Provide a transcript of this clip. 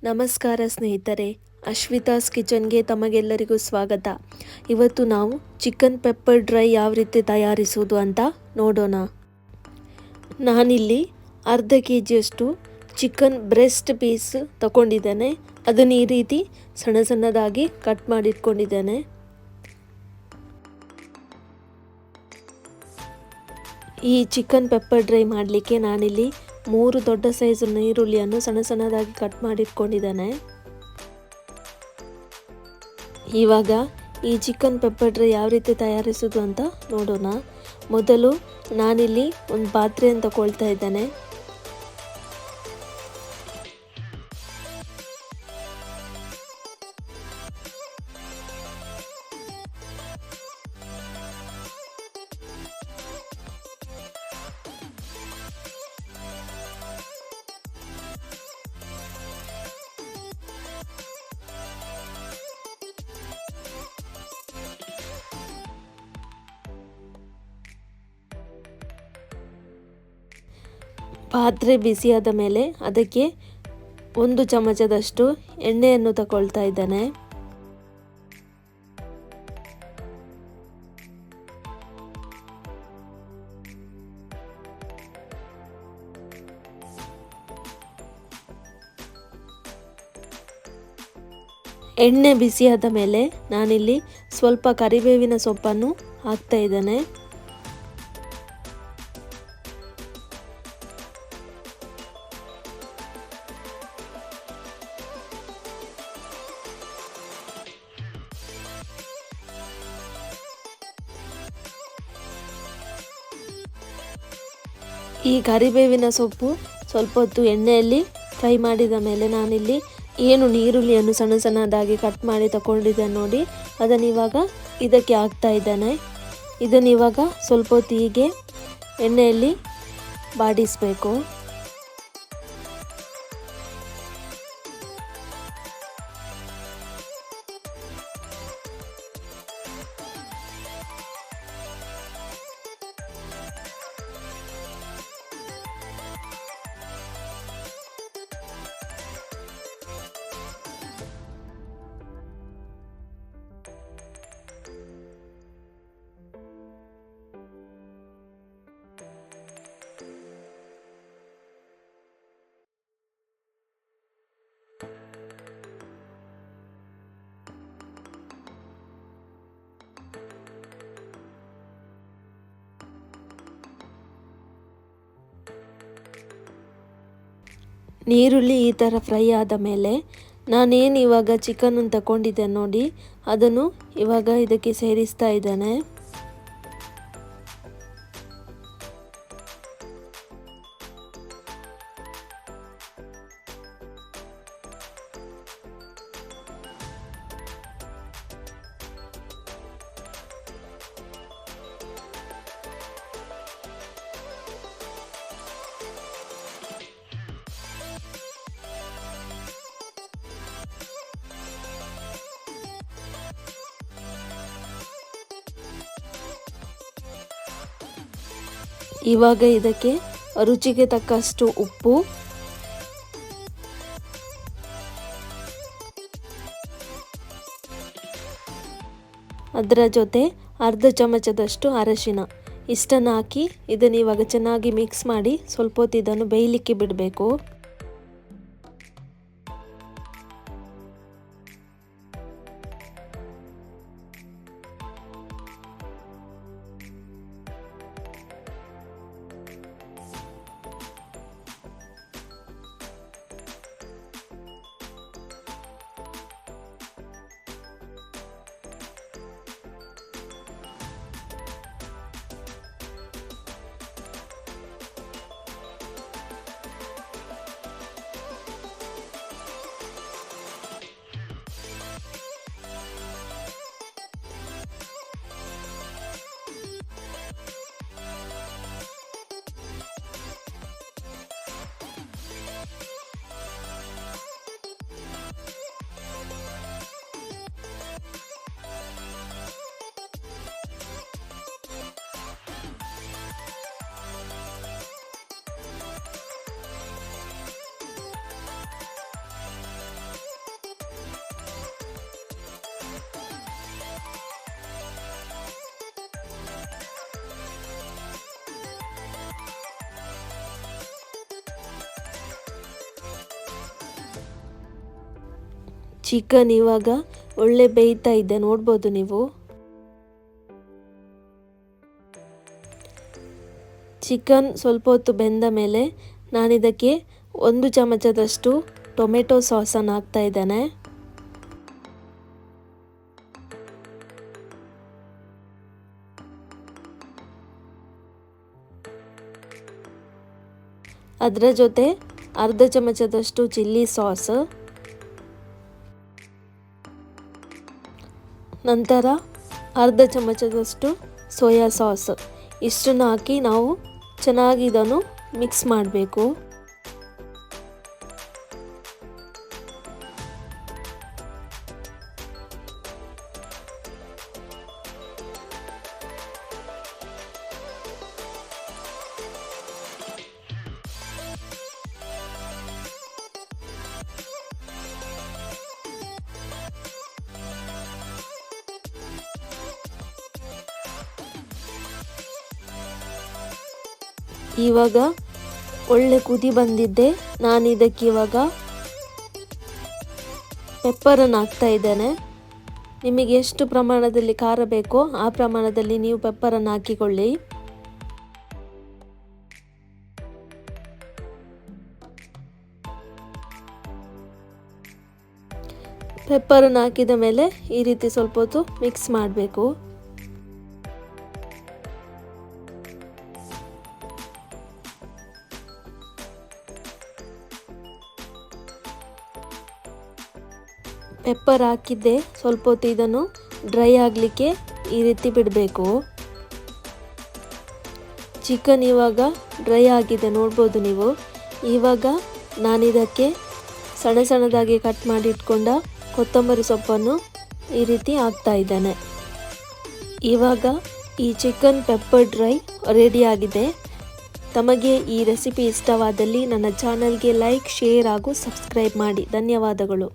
ನಮಸ್ಕಾರ ಸ್ನೇಹಿತರೆ, ಅಶ್ವಿತಾಸ್ ಕಿಚನ್ಗೆ ತಮಗೆಲ್ಲರಿಗೂ ಸ್ವಾಗತ. ಇವತ್ತು ನಾವು ಚಿಕನ್ ಪೆಪ್ಪರ್ ಡ್ರೈ ಯಾವ ರೀತಿ ತಯಾರಿಸುವುದು ಅಂತ ನೋಡೋಣ. ನಾನಿಲ್ಲಿ ಅರ್ಧ ಕೆಜಿಯಷ್ಟು ಚಿಕನ್ ಬ್ರೆಸ್ಟ್ ಪೀಸ್ ತಗೊಂಡಿದ್ದೇನೆ. ಅದನ್ನು ಈ ರೀತಿ ಸಣ್ಣ ಸಣ್ಣದಾಗಿ ಕಟ್ ಮಾಡಿಟ್ಕೊಂಡಿದ್ದೇನೆ. ಈ ಚಿಕನ್ ಪೆಪ್ಪರ್ ಡ್ರೈ ಮಾಡಲಿಕ್ಕೆ ನಾನಿಲ್ಲಿ 3 ದೊಡ್ಡ ಸೈಜ್ ಈರುಳ್ಳಿಯನ್ನು ಸಣ್ಣ ಸಣ್ಣದಾಗಿ ಕಟ್ ಮಾಡಿಟ್ಕೊಂಡಿದ್ದೇನೆ. ಇವಾಗ ಈ ಚಿಕನ್ ಪೆಪ್ಪರ್ ಡ್ರೈ ಯಾವ ರೀತಿ ತಯಾರಿಸೋದು ಅಂತ ನೋಡೋಣ. ಮೊದಲು ನಾನಿಲ್ಲಿ ಒಂದು ಪಾತ್ರೆಯನ್ನು ತಗೊಳ್ತಾ ಇದ್ದೇನೆ. ಪಾತ್ರೆ ಬಿಸಿಯಾದ ಮೇಲೆ ಅದಕ್ಕೆ 1 ಚಮಚದಷ್ಟು ಎಣ್ಣೆಯನ್ನು ತಗೊಳ್ತಾ ಇದ್ದೇನೆ. ಎಣ್ಣೆ ಬಿಸಿಯಾದ ಮೇಲೆ ನಾನಿಲ್ಲಿ ಸ್ವಲ್ಪ ಕರಿಬೇವಿನ ಸೊಪ್ಪನ್ನು ಹಾಕ್ತಾ ಇದ್ದೇನೆ. ಈ ಕರಿಬೇವಿನ ಸೊಪ್ಪು ಸ್ವಲ್ಪ ಹೊತ್ತು ಎಣ್ಣೆಯಲ್ಲಿ ಫ್ರೈ ಮಾಡಿದ ಮೇಲೆ ನಾನಿಲ್ಲಿ ಈರುಳ್ಳಿಯನ್ನು ಸಣ್ಣ ಸಣ್ಣದಾಗಿ ಕಟ್ ಮಾಡಿ ತಗೊಂಡಿದ್ದೇನೆ ನೋಡಿ, ಅದನ್ನು ಇವಾಗ ಇದಕ್ಕೆ ಹಾಕ್ತಾ ಇದ್ದೇನೆ. ಇದನ್ನು ಇವಾಗ ಸ್ವಲ್ಪ ಹೊತ್ತು ಹೀಗೆ ಎಣ್ಣೆಯಲ್ಲಿ ಬಾಡಿಸಬೇಕು. ಈರುಳ್ಳಿ ಈ ಥರ ಫ್ರೈ ಆದ ಮೇಲೆ ನಾನೇನು ಇವಾಗ ಚಿಕನನ್ನು ತಗೊಂಡಿದ್ದೇನೆ ನೋಡಿ, ಅದನ್ನು ಇವಾಗ ಇದಕ್ಕೆ ಸೇರಿಸ್ತಾ ಇದ್ದೇನೆ. ಇವಾಗ ಇದಕ್ಕೆ ರುಚಿಗೆ ತಕ್ಕಷ್ಟು ಉಪ್ಪು, ಅದರ ಜೊತೆ ಅರ್ಧ ಚಮಚದಷ್ಟು ಅರಶಿನ ಇಷ್ಟನ್ನು ಹಾಕಿ ಇದನ್ನು ಇವಾಗ ಚೆನ್ನಾಗಿ ಮಿಕ್ಸ್ ಮಾಡಿ ಸ್ವಲ್ಪ ಹೊತ್ತು ಇದನ್ನು ಬೇಯಲಿಕ್ಕೆ ಬಿಡಬೇಕು. ಚಿಕನ್ ಇವಾಗ ಒಳ್ಳೆ ಬೇಯ್ತಾ ಇದೆ, ನೋಡ್ಬೋದು ನೀವು. ಚಿಕನ್ ಸ್ವಲ್ಪ ಹೊತ್ತು ಬೆಂದ ಮೇಲೆ ನಾನಿದಕ್ಕೆ 1 ಚಮಚದಷ್ಟು ಟೊಮೆಟೊ ಸಾಸನ್ನು ಹಾಕ್ತಾ ಇದ್ದೇನೆ. ಅದರ ಜೊತೆ 1/2 ಚಮಚದಷ್ಟು ಚಿಲ್ಲಿ ಸಾಸ್, ನಂತರ 1/2 ಚಮಚದಷ್ಟು ಸೋಯಾ ಸಾಸ್. ಇಷ್ಟನ್ನು ಹಾಕಿ ನಾವು ಚೆನ್ನಾಗಿ ಇದನ್ನು ಮಿಕ್ಸ್ ಮಾಡಬೇಕು. ಇವಾಗ ಒಳ್ಳೆ ಕುದಿ ಬಂದಿದ್ದೆ. ನಾನು ಇದಕ್ಕೆ ಇವಾಗ ಪೆಪ್ಪರನ್ನು ಹಾಕ್ತಾ ಇದ್ದೇನೆ. ನಿಮಗೆ ಎಷ್ಟು ಪ್ರಮಾಣದಲ್ಲಿ ಖಾರ ಬೇಕೋ ಆ ಪ್ರಮಾಣದಲ್ಲಿ ನೀವು ಪೆಪ್ಪರನ್ನು ಹಾಕಿಕೊಳ್ಳಿ. ಪೆಪ್ಪರನ್ನು ಹಾಕಿದ ಮೇಲೆ ಈ ರೀತಿ ಸ್ವಲ್ಪ ಹೊತ್ತು ಮಿಕ್ಸ್ ಮಾಡಬೇಕು. ಪೆಪ್ಪರ್ ಹಾಕಿದ್ದೆ, ಸ್ವಲ್ಪ ಹೊತ್ತು ಇದನ್ನು ಡ್ರೈ ಆಗಲಿಕ್ಕೆ ಈ ರೀತಿ ಬಿಡಬೇಕು. ಚಿಕನ್ ಇವಾಗ ಡ್ರೈ ಆಗಿದೆ, ನೋಡ್ಬೋದು ನೀವು. ಇವಾಗ ನಾನಿದಕ್ಕೆ ಸಣ್ಣ ಸಣ್ಣದಾಗಿ ಕಟ್ ಮಾಡಿ ಇಟ್ಕೊಂಡ ಕೊತ್ತಂಬರಿ ಸೊಪ್ಪನ್ನು ಈ ರೀತಿ ಹಾಕ್ತಾ ಇದ್ದೇನೆ. ಇವಾಗ ಈ ಚಿಕನ್ ಪೆಪ್ಪರ್ ಡ್ರೈ ರೆಡಿ ಆಗಿದೆ. ತಮಗೆ ಈ ರೆಸಿಪಿ ಇಷ್ಟವಾದಲ್ಲಿ ನನ್ನ ಚಾನಲ್ಗೆ ಲೈಕ್, ಶೇರ್ ಹಾಗೂ ಸಬ್ಸ್ಕ್ರೈಬ್ ಮಾಡಿ. ಧನ್ಯವಾದಗಳು.